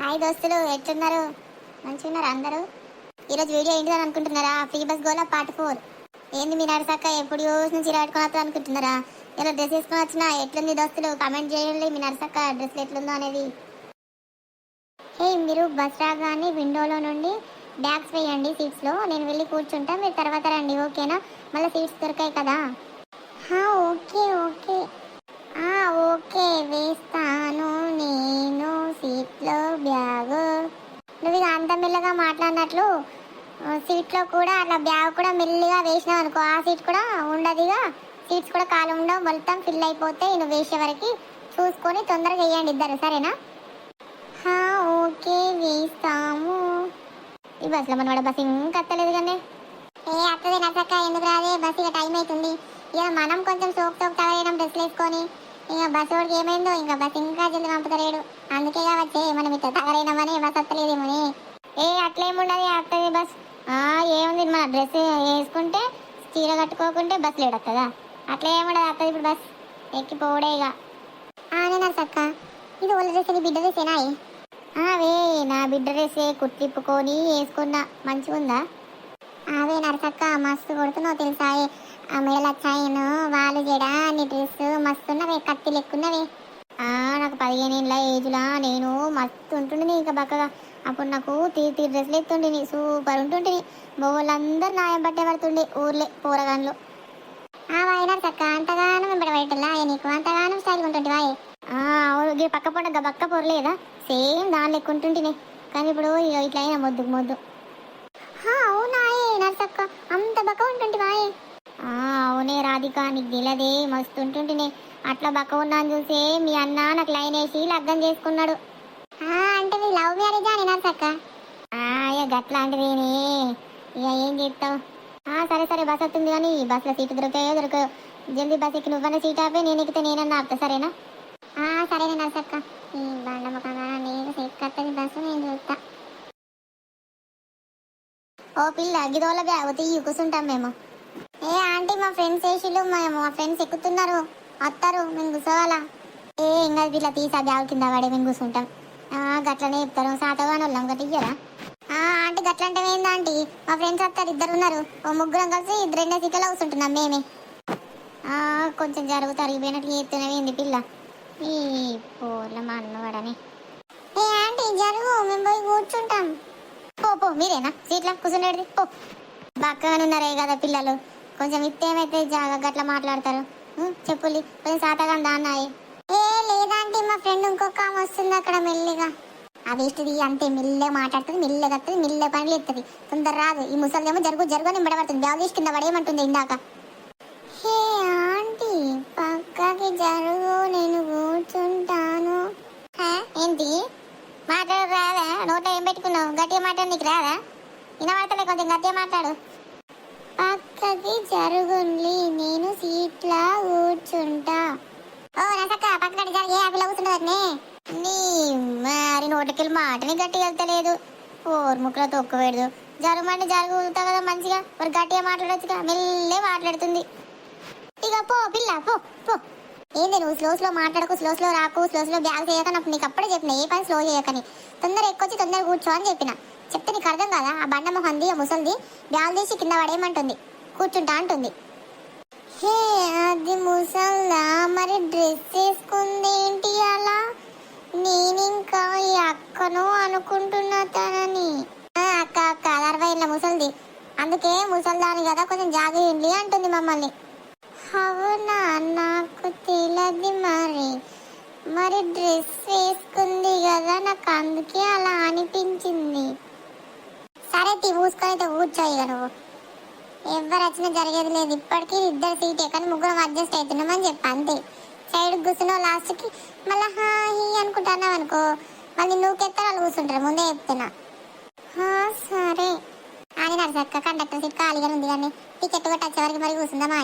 Hi దోస్తులు, ఎట్లున్నారు? మంచిగా ఉన్నారు అందరూ? ఈరోజు వీడియో ఏంటిదని అనుకుంటున్నారా? ఫ్రీ బస్ గోలా పార్ట్ 4. ఏంది మీ నరసక్క ఎప్పుడు యూస్ నుంచి రాడుకొని వస్తా అనుకుంటున్నారా? ఇలా డ్రెస్ వేసుకొని వచ్చినా ఎట్లుంది దోస్తులు? కామెంట్ చేయండి మీ నరసక్క డ్రెస్ ఎట్లుందో అనేది. హే, మీరు బస్ రాగానే విండోలో నుండి బ్యాగ్స్ వేయండి సీట్స్లో. నేను వెళ్ళి కూర్చుంటా, మీరు తర్వాత రండి, ఓకేనా? మళ్ళీ సీట్స్ దొరికాయి కదా. Okay okay. ఓకే, వేస్తాను నేను సీట్లో బ్యాగ్. నువ్వు ఇక అంత మెల్లగా మాట్లాడినట్లు సీట్లో కూడా అట్లా బ్యాగ్ కూడా మెల్లిగా వేసినావు అనుకో, ఆ సీట్ కూడా ఉండదుగా. సీట్స్ కూడా ఖాళీ ఉండవు, మొత్తం ఫిల్ అయిపోతాయి. నువ్వు వేసే వరకు చూసుకొని తొందరగా వేయండి ఇద్దరు, సరేనా? ఓకే, వేస్తాము. ఈ బస్సులో మన బస్సు ఇంకా అత్తలేదు కానీ. అత్తది నచ్చక్క, ఎందుకు రాదే? బస్సు ఇక టైం అవుతుంది. ఇక మనం కొంచెం సోక్ తగలేడం డ్రెస్లు వేసుకొని. ఇక బస్సు వాడికి ఏమైందో, ఇంకా బస్సు ఇంకా జల్ది పంపుతలేడు. అందుకే వచ్చే మనం ఇట్లా తగలేనామని బస్సు వస్తలేదేమోని. అట్లేముండదు, అత్తది బస్. ఏముంది, మన డ్రెస్ వేసుకుంటే చీర కట్టుకోకుంటే బస్సు లేడొస్తుందా? అట్లా ఏముండదు, అత్తది ఇప్పుడు బస్ ఎక్కిపోవడే ఇక. నేను నచ్చక్క, ఇది వాళ్ళ డ్రెస్, ఇది బిడ్డ డ్రెస్సేనా? అవే నా బిడ్డ డ్రెస్సే, కుట్టిప్పుకొని వేసుకున్నా. మంచిగా ఉందా? అవే నరసక్క, మస్తు కొడుతున్నావు తెలుసా. ఆ మెడల చైన్, వాళ్ళు జడ, నీ డ్రెస్ మస్తున్నవే, కత్తి లెక్కున్నవే. నాకు 15 ఏళ్ళ ఏజ్లా నేను మస్తు ఉంటుండే ఇంకా బక్కగా. అప్పుడు నాకు తీరు డ్రెస్లు ఎత్తుండే, సూపర్ ఉంటుండే. బొవ్వలందరూ నాయం బట్టే పడుతుండే ఊర్లే పోరగాన్లు. వాయినా చక్క, అంతగానం వెంబడి బయటలా నీకు అంతగానం స్టైల్ ఉంటుంటే వాయే. అవును, పక్క పొండ బక్క పొరలేదా, సేమ్ దాని లెక్క ఉంటుంటేనే. కానీ ఇప్పుడు ఇట్లా అయినా మొద్దు మొద్దు. అవునా నర్సక్క, అంత బక్క ఉంటుంటే వాయే. అవునే రాధిక, నీకు తెలియదే, మస్తు ఉంటుంటేనే. అట్లా బక్క ఉన్నాను చూసే మీ అన్న నాకు లైన్ వేసి లగ్గం చేసుకున్నాడు. అంటే మీ లవ్ మ్యారేజా అని నర్సక్క? ఇక గట్లాంటిదేనే, ఇక ఏం చేస్తావు. సరే సరే, బస్ వస్తుంది కానీ బస్సులో సీటు దొరుకుతాయో దొరకవు. జల్దీ బస్ ఎక్కి నువ్వన్నా సీట్ ఆపే, నేను ఎక్కితే నేనన్నా ఆపుతా, సరేనా? సరేనే నర్సక్క, ఈ బండమ్మకంగా నేను సీట్ కట్టది బస్సు, నేను చూస్తా. ఓ పిల్ల, గిదోళ్ళ బ్యాగ్ తీయి, కూర్చుంటాం మేము. ఆంటీ, మా ఫ్రెండ్స్ వేసిళ్ళు, మా ఫ్రెండ్స్ ఎక్కుతున్నారు, వస్తారు, మేము కూర్చోవాలా? ఇంకా ఇట్లా తీసా బ్యాగ్ కింద పడే మేము కూర్చుంటాం. గట్లనే చెప్తారు, సాతగాని వాళ్ళం గట్ల ఇయ్యరా? ఆంటీ గట్లంటే ఏందా ఆంటీ, మా ఫ్రెండ్స్ వస్తారు, ఇద్దరు ఉన్నారు, ఓ ముగ్గురం కలిసి 2 సీట్లలో కూర్చుంటున్నాం మేమే. కొంచెం జరుగుతారు, ఇపోయినట్లు చేస్తున్నావు ఏంది పిల్ల? ఈ పోర్ల మా అన్నవాడని. ఆంటీ జరుగు, మేము పోయి కూర్చుంటాం. పో మీరేనా సీట్లా కూర్చుండేది? పో, బక్కగానే ఉన్నారే కదా పిల్లలు, కొంచెం ఇత్తేమైతే గట్లా మాట్లాడతారు. చెప్పులి కొంచెం సాతగా దాన్నాయి. లేదంటే మా ఫ్రెండ్ ఇంకొక ఆమె వస్తుంది అక్కడ మెల్లిగా. అది ఇస్తుంది అంతే, మెల్లగా మాట్లాడుతుంది, మెల్లగా వస్తుంది, మెల్లగా పనులు ఎత్తుంది, తొందర రాదు. ఈ ముసలిదేమో జరుగు జరుగు నింబడబడుతుంది, బ్యాగ్ తీసి కింద పడేయమంటుంది ఇందాక. ఆంటీ పక్కకి జరుగు, నేను కూర్చుంటాను. ఏంటి మాట్లాడు? రాదా? నోట్లో ఏం పెట్టుకున్నావు? గట్టిగా మాట్లాడు, నీకు రాదా? వినవాడతలే, కొంచెం గట్టిగా మాట్లాడు. పక్కకి జరుగుండి, నేను సీట్లా కూర్చుంటా. నసక్క, పక్కకి జరిగే అవిలా కూర్చుంటుందనే. నీ మరి నోటికెళ్ళి మాటని గట్టిగా వెళ్తలేదు, ముక్కలో తొక్కు పెడదు. జరుగుమంటే జరుగుతా కదా మంచిగా, మరి గట్టిగా మాట్లాడొచ్చుగా, మెల్లే మాట్లాడుతుంది. ఇక పో పిల్ల, పో పో. ఏంది నువ్వు స్లో మాట్లాడకు, స్లో రాకు, స్లో బ్యాగ్ చేయకని నీకు అప్పుడే చెప్పిన, ఏ పని స్లో చేయకని. తొందర ఎక్కొచ్చి తొందర కూర్చో అని చెప్పిన. చెప్తే నీకు అర్థం కదా? ఆ బండ మొహంది, ఆ ముసలిది బ్యాగ్ తీసి కింద పడేయమంటుంది, కూర్చుంటా అంటుంది. అది ముసల్దా? మరి డ్రెస్ వేసుకుంది ఏంటి అలా? నేను ఇంకా ఈ అక్కను అనుకుంటున్నా తనని. అక్క అక్క, 60 ఏళ్ళ ముసలిది, అందుకే ముసల్దాని కదా, కొంచెం జాగ్రత్త అంటుంది మమ్మల్ని. అవునా, నాకు తెలియదు. మరి డ్రెస్ వేసుకుంది కదా, నాకు అందుకే అలా అనిపించింది. సరే పూసుకొని అయితే కూర్చో ఇక నువ్వు. ఎవరు వచ్చినా జరిగేది లేదు, ఇప్పటికీ 2 సీటే కానీ ముగ్గురం అడ్జస్ట్ అవుతున్నామని చెప్పి అంతే. సైడ్ కూర్చున్నావు, లాస్ట్కి మళ్ళీ హీ అనుకుంటున్నావు అనుకో, మళ్ళీ నువ్వుకెత్తా వాళ్ళు కూర్చుంటారు, ముందే చెప్తున్నా. సరే అని నరసక్క, కండక్టర్ సీట్ ఖాళీగా ఉంది కానీ టికెట్ కొట్టి వచ్చేవరకు మరి కూర్చుందామా?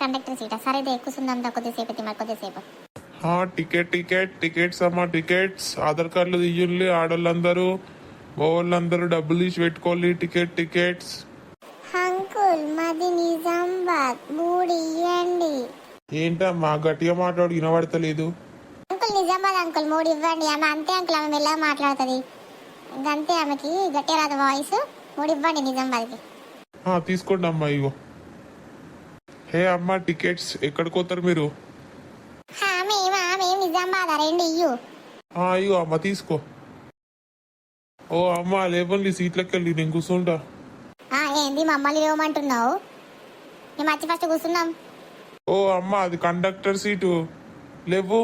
కండక్టర్ సీటా? సరే కూర్చుందాం, కొద్దిసేపు అయితే మరి కొద్దిసేపు. టికెట్స్ అమ్మా, టికెట్స్. ఆధార్ కార్డులు తీయండి ఆడోళ్ళందరూ, వాళ్ళందరూ డబ్బులు తీసి పెట్టుకోవాలి. టికెట్స్. అంకుల్, మాది నిజామాబాద్, 3 ఇయ్యండి. ఏంటమ్మా గట్టిగా మాట్లాడు, వినబడతలేదు. అంకుల్ నిజామాబాద్ అంకుల్ 3 ఇవ్వండి. ఆమె అంతే అంకుల్, ఆమె మెల్లగా మాట్లాడుతుంది. ఇంకంతే, ఆమెకి గట్టిగా రాదు వాయిస్. 3 ఇవ్వండి నిజామాబాద్కి. తీసుకోండి అమ్మా, ఇగో. హే అమ్మ, టికెట్స్ ఎక్కడికి పోతారు మీరు? మేము నిజామాబాద్, 2 ఇయ్యు. ఇగో అమ్మ, తీసుకో. ఓ అమ్మ, లేవండి సీట్లకి వెళ్ళి, నేను కూర్చుంటా. ఏంది మమ్మల్ని లేవమంటున్నావు? మేము వచ్చి ఫస్ట్ కూర్చున్నాం. ఓ అమ్మ, అది కండక్టర్ సీటు, లేవు.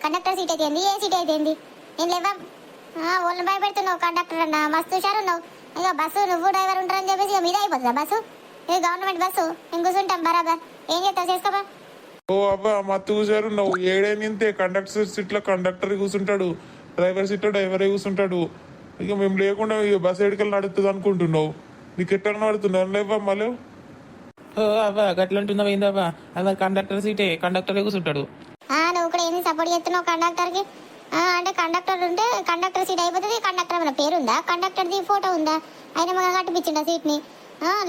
కండక్టర్ సీట్ అయితే ఏంది, ఏ సీట్ అయితే ఏంది? నేను లేవా? వాళ్ళని భయపెడుతున్నావు కండక్టర్ అన్న, మస్తు హుషారు ఉన్నావు. ఇక బస్సు నువ్వు డ్రైవర్ ఉంటారని చెప్పేసి ఇక మీద అయిపోతుందా బస్సు? ఇది గవర్నమెంట్ బస్సు, మేము కూర్చుంటాం బరాబర్. ఏం చేస్తావు చేసుకోబా. ఓ అబ్బా, మత్తు కూర్చారు నువ్వు. ఏడేనింతే కండక్టర్ సీట్లో కండక్టర్ కూర్చుంటాడు, డ్రైవర్ సీట్లో డ్రైవరే కూర్చుంటాడు. ఇక మేము లేకుండా ఇక బస్ ఎడికల్ నడుస్తుంది అనుకుంటున్నావు. నీకు ఎట్లా నడుతున్నావు? లేవా మళ్ళీ. ఓ అవ్వా, గట్ల అంటున్నావు ఏందవ్వా? అది కండక్టర్ సీటే, కండక్టరే కూర్చుంటాడు. నువ్వు కూడా ఏంది సపోర్ట్ చేస్తున్నావు కండక్టర్కి? అంటే కండక్టర్ ఉంటే కండక్టర్ సీట్ అయిపోతుంది. కండక్టర్ ఏమైనా పేరు ఉందా? కండక్టర్ది ఫోటో ఉందా? ఆయన మన కట్టిపించిండ సీట్ని.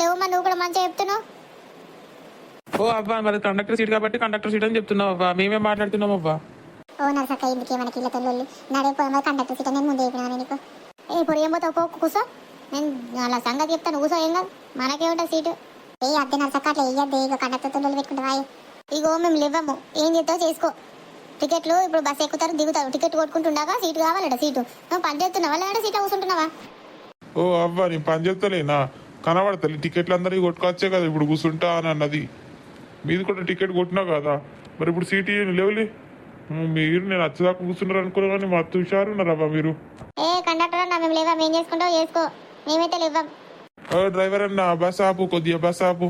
లేవమ్మా, నువ్వు కూడా మంచిగా చెప్తున్నావు. ఓ అవ్వా, మరి కండక్టర్ సీట్ కాబట్టి కండక్టర్ సీట్ అని చెప్తున్నావు అవ్వా. మేమే మాట్లాడుతున్నాం అవ్వా. ఓ నరసక్క, ఇందుకే మనకి ఇలా తల్లి నడిపోయి కండక్టర్ సీట్ నేను ముందు చెప్పినా నీకు. ఇప్పుడు ఏం పోతావు, పో కూర్చో. నేను అలా సంగతి చెప్తాను, కూర్చో. ఏం కాదు, మనకేముంటుంది సీటు. అద్దె నరసక్క, అట్లా వేయద్దు. ఇక కండక్టర్ తొలి పెట్టుకుంటావా? ఇగో మేము లేవము, ఏం చేస్తావు చేసుకో. టికెట్లు ఇప్పుడు బస్సు ఎక్కుతారు దిగుతారు, టికెట్ కొట్టుకుంటుండగా సీటు కావాలట. సీటు నువ్వు పని చేస్తున్నావా లేదా సీట్లో కూర్చుంటున్నావా? ఓ అవ్వా, నేను పని చేస్తలేనా? కనబడతలే టికెట్లు అందరికీ కొట్టుకొచ్చే కదా ఇప్పుడు కూర్చుంటా అని అన్నది. మీది కూడా టికెట్ కొట్టినావు కదా, మరి ఇప్పుడు సీట్ లేవులే. మీరు నేను వచ్చేదాకా కూర్చున్నారు అనుకున్నా కానీ మా హుషారు ఉన్నారవ్వా మీరు. కండక్టర్ అన్న, మేము లేవా, ఏం చేసుకుంటావు చేసుకో, మేమైతే లేవాం. డ్రైవర్ అన్న, బస్ ఆపు, కొద్దిగా బస్ ఆపు.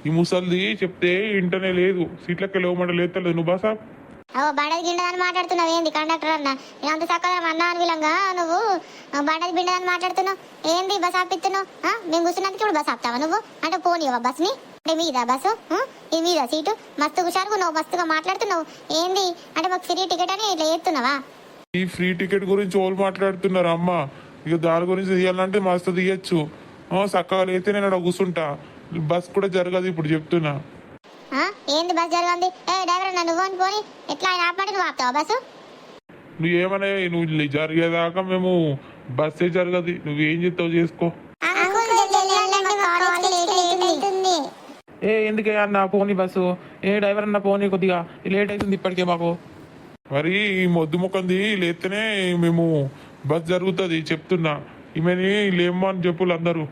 ఈ ముసలిది చెప్తే ఇంటనే లేదు, సీట్లకి లేవమంటే లేదు. నువ్వు బస్ ఆపు. బండది గిండదని మాట్లాడుతున్నావు ఏంది కండక్టర్ అన్న? నేను అంత చక్కగా అన్నా అనువిలంగా నువ్వు బండది బిండదని మాట్లాడుతున్నావు ఏంది? బస్ ఆపిస్తున్నావు. మేము కూర్చున్నందుకు ఇప్పుడు బస్ ఆపుతావా నువ్వు? అంటే పోనీవా బస్ని? అంటే మీద బస్సు, ఇది మీద సీటు, మస్తు హుషారుగా నువ్వు మస్తుగా మాట్లాడుతున్నావు ఏంది? అంటే మాకు ఫ్రీ టికెట్ అని ఇట్లా చేస్తున్నావా? ఈ ఫ్రీ టికెట్ గురించి వాళ్ళు మాట్లాడుతున్నారు అమ్మ. ఇక దాని గురించి తీయాలంటే మస్తు తీయచ్చు. చక్కగా లేతే నేను అక్కడ కూర్చుంటా. బస్ కూడా జరగదు ఇప్పుడు చెప్తున్నా. ఏంది బస్ జరగండి? డ్రైవర్ అన్న, నువ్వు అని పోనీ ఎట్లా ఆయన ఆపమంటే నువ్వు ఆపుతావా బస్సు? నువ్వు ఏమన్నా నువ్వు జరిగేదాకా మేము బస్సే జరగదు. నువ్వేం చేస్తావు చేసుకో. ఎందుకే అన్న పోనీ బస్సు? డ్రైవర్ అన్న పోనీ, కొద్దిగా లేట్ అవుతుంది ఇప్పటికే మాకు. మరి ఈ మొద్దు ముఖంది లేస్తేనే మేము బస్ జరుగుతుంది చెప్తున్నా. ఈమెని లేమ్మా అని చెప్పులు అందరూ.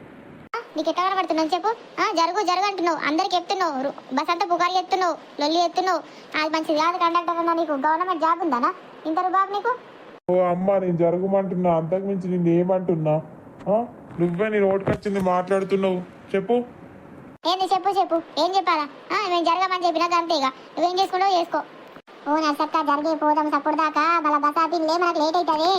నీకు ఎట్లా కనబడుతున్నావు చెప్పు? జరుగు జరుగు అంటున్నావు, అందరికి చెప్తున్నావు, బస్ అంతా పుకారు చెప్తున్నావు, లొల్లి చెప్తున్నావు. అది మంచిది కాదు కండక్టర్ అన్నా. నీకు గవర్నమెంట్ జాబ్ ఉందానా? ఇంత బాబు నీకు. ఓ అమ్మ, నేను జరగమంటున్నా, అంతకు మించి నేను ఏమంటున్నా? నువ్వే నేను ఓటుకొచ్చింది మాట్లాడుతున్నావు, చెప్పు. ఏంది చెప్పు చెప్పు, ఏం చెప్పాలా? మేము జరగమని చెప్పినా అంతే. ఇక నువ్వేం చేసుకుంటావు చేసుకో. ఓ నర్సక్క, జరిగే పోదాం సప్పుడు దాకా మళ్ళీ బస్ ఆపిలే, మనకు లేట్ అవుతుంది.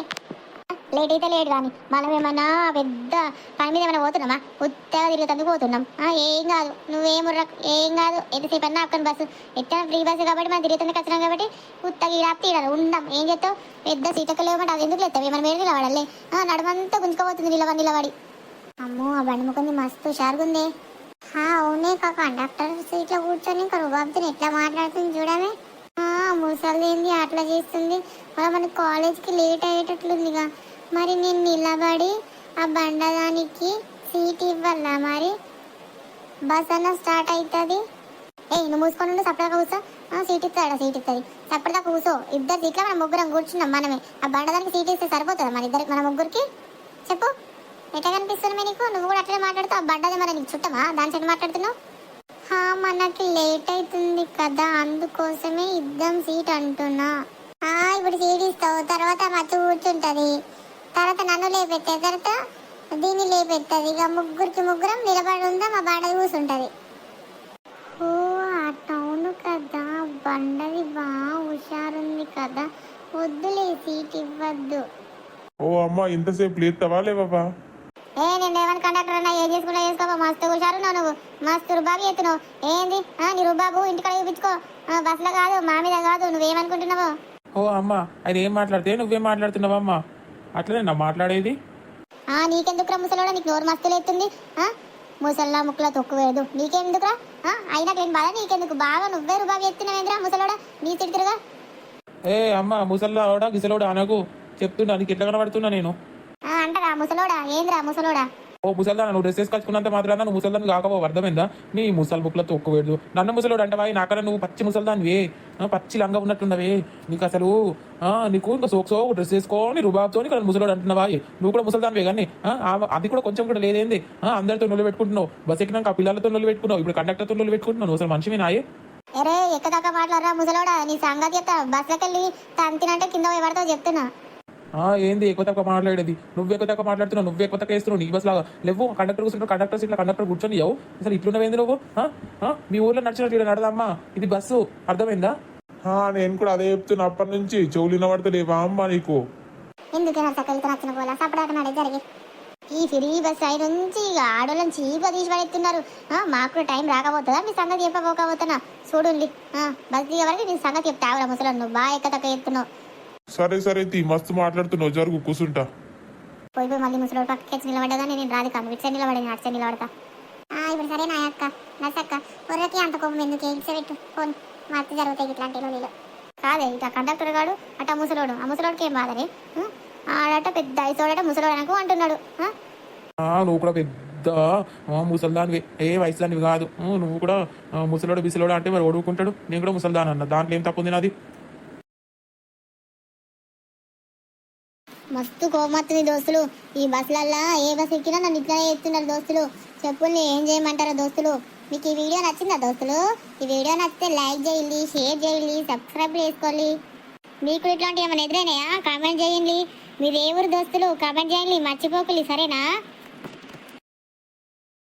లేట్ అయితే లేట్ కానీ మనం ఏమన్నా పెద్ద పని మీద ఏమైనా పోతున్నామా? ఉత్తగా తిరుగుతందుకు పోతున్నాం. ఏం కాదు, ఏం కాదు. ఎంతసేపు అన్నా అక్కడ బస్సు ఎట్లా ఫ్రీ బస్సు కాబట్టి మనం తిరుగుతుందుకు వచ్చినాం కాబట్టి ఉత్తగా ఈడాపు తీడాలి ఉందాం. ఏం చేస్తావు? పెద్ద సీటకు లేవమంటే అది ఎందుకు లేస్తావు? ఏమైనా మేడ నిలబడాలి? నడమంతా గుంజుకోబోతుంది నిలబడి. అమ్మో, ఆ బండి ముఖంది మస్తు షార్గా ఉంది. అవునే కండక్టర్ సీట్లో కూర్చొని ఇంకా రుబాబుతో ఎట్లా మాట్లాడుతుంది చూడమే. ముసలి ఏంది అట్లా చేస్తుంది? మళ్ళీ మన కాలేజ్కి లేట్ అయ్యేటట్లుందిగా. మరి నేను నిలబడి ఆ బండదానికి సీట్ ఇవ్వాలా? మరి బస్ అన్న స్టార్ట్ అవుతుంది. నువ్వు మూసుకొని ఉండు, సపరేట్గా కూర్చో. సీట్ ఇస్తాడా? సీట్ ఇస్తుంది, సపరేట్గా కూర్చో. ఇద్దరు సీట్లో మనం ముగ్గురం కూర్చున్నాం. మనమే ఆ బండదానికి సీట్ ఇస్తే సరిపోతుందా మన ముగ్గురికి? చెప్పు, ఎట్లా కనిపిస్తుంది నీకు? నువ్వు కూడా అట్లనే మాట్లాడుతావు. ఆ బండది మరి నీకు చుట్టమా? దాని సైడ్ మాట్లాడుతున్నావు. మనకి లేట్ అవుతుంది కదా, అందుకోసమే ఇద్దాం సీట్ అంటున్నా. ఇప్పుడు సీట్ ఇస్తావు, తర్వాత మచ్చ కూర్చుంటది, తర్వాత నన్ను లేపెత్తే, తర్వాత దీన్ని లేపెత్తది. ఇక ముగ్గురం నిలబడి ఉందాం, ఆ బండది కూర్చుంటది. అవును కదా, బండది బాగా హుషారుంది కదా, వద్దులే సీట్ ఇవ్వద్దు. ఓ అమ్మ, ఇంతసేపు లేస్తావా లేవా? నేను ఏమని కండక్టర్ అన్నా, ఏం చేసుకుంటా చేసుకో. మస్తు హుషారు నువ్వు, మస్తు రుబాబు ఎత్తున్నావు. ఏంది నీ రుబాబు? ఇంటికాడ చూపించుకో, బస్సులో కాదు, మా మీద కాదు. నువ్వేమనుకుంటున్నావు? ఓ అమ్మ, అది ఏం మాట్లాడితే నువ్వేం మాట్లాడుతున్నావా అమ్మ? అట్లనే నా మాట్లాడేది. నీకెందుకురా ముసలోడా? నీకు నోరు మస్తులు ఎత్తుంది. ముసల్లా ముక్కులో తొక్కు వేయదు నీకెందుకురా? అయినా నేను బాధ నీకెందుకు? బాగా నువ్వే రుబాబు ఎత్తున్నావేంద్రా ముసలోడా, నీ తిడుతురుగా. ఏ అమ్మ ముసలోడా గిసలోడా అనకు చెప్తున్నా నీకు ఎట్లా కనబడుతున్నా నేను. అంటరా ముసలోడా ఏంద్రా ముసలోడా ఓ ముసల్దాన నువ్వు డ్రెస్ వేసుకొచ్చుకున్నంత మాత్రాన నువ్వు ముసల్దాన్ని కాకపోవు, అర్థమైందా? నీ ముసలి బుక్లో తొక్కువేడు నన్ను ముసలోడు అంటవా? నాకన్నా నువ్వు పచ్చి ముసల్దానివే, పచ్చి లంగా ఉన్నట్టున్నవే. నీకు అసలు నీకు ఇంకా సోక్సో డ్రెస్ వేసుకొని రుబాబ్తో ఇక్కడ ముసలోడు అంటున్నావా? నువ్వు కూడా ముసల్దానివే కానీ అది కూడా కొంచెం కూడా లేదేంది? అందరితో నొల్లు పెట్టుకుంటున్నావు, బస్ ఎక్కినాక పిల్లలతో నొల్లు పెట్టుకున్నావు, ఇప్పుడు కండక్టర్తో నొల్లు పెట్టుకుంటున్నావు. నువ్వు అసలు మనిషివి నాయే. ఎరే ఎక్కదాకా మాట్లాడరా ముసలోడా, నీ సంగతి చెప్తా. బస్సులోకి వెళ్ళి తంతినంటే కింద పోయి పడతావు చెప్తున్నా. ఏంది ఎక్కువ తక్కువ మాట్లాడేది? నువ్వు ఎక్కువ తక్కువ మాట్లాడుతున్నావు, నువ్వు ఎక్కువ తక్కువ వేస్తున్నావు. నీ బస్ లాగా లేవు. కండక్టర్ కూర్చుంటావు, కండక్టర్ సీట్లో కండక్టర్ కూర్చొని ఇవ్వవు. అసలు ఇట్లున్నవేంది నువ్వు? మీ ఊర్లో నడిచినట్టు ఇక్కడ నడదమ్మా, ఇది బస్సు, అర్థమైందా? నేను కూడా అదే చెప్తున్నా అప్పటి నుంచి. చెవులు వినబడతలేవా అమ్మ నీకు? ఎందుకు సకలితో నచ్చిన పోలా సపడాక నడే జరిగి ఈ ఫ్రీ బస్ సైడ్ నుంచి ఇక ఆడోళ్ళని చీప తీసి పడేస్తున్నారు. మాకు కూడా టైం రాకపోతుందా? మీ సంగతి చెప్పబోకపోతున్నా చూడండి. బస్ దిగే వరకు నీ సంగతి చెప్తావురా ముసలు, నువ్వు బాగా ఎక్క తక్కువ చెప్తున్నావు. సరే సరే తీ, మస్తు మాట్లాడుతున్నావు, జరుగు కూర్చుంటా. పోయి మళ్ళీ ముసలోడు పక్కకి నిలబడ్డా నేను రాదు కాదు, ఇటు సైడ్ నిలబడి అటు సైడ్ నిలబడతా. ఇప్పుడు సరే నా అక్క నచ్చక్క ఊర్రకి అంత కోపం ఎందుకు? ఇటు ఫోన్ మత్తు జరుగుతాయి ఇట్లాంటి రోజులు. కాదే ఇట్లా కండక్టర్ గాడు అట్ట ముసలోడు, ఆ ముసలోడికి ఏం బాధరే? ఆడట పెద్ద ఐసోడట ముసలోడు అనుకో అంటున్నాడు. నువ్వు కూడా పెద్ద ముసల్దానివి, ఏ వయసుదానివి కాదు. నువ్వు కూడా ముసలోడు బిసలోడు అంటే మరి ఓడుకుంటాడు. నేను కూడా ముసల్దాన్ అన్న, దాంట్లో ఏం తప్పు ఉంది నాది? మస్తు కోపమత్తుంది దోస్తులు. ఈ బస్సులల్లా ఏ బస్ ఎక్కినా నన్ను ఇట్లానే చేస్తున్నారు దోస్తులు. చెప్పుల్ని ఏం చేయమంటారా దోస్తులు? మీకు ఈ వీడియో నచ్చిందా దోస్తులు? ఈ వీడియో నచ్చితే లైక్ చేయండి, షేర్ చేయండి, సబ్స్క్రైబ్ చేసుకోండి. మీకు ఇట్లాంటి ఏమైనా ఎదురైనాయా? కామెంట్ చేయండి. మీరు ఏ ఊరు దోస్తులు? కామెంట్ చేయండి, మర్చిపోకలి సరేనా?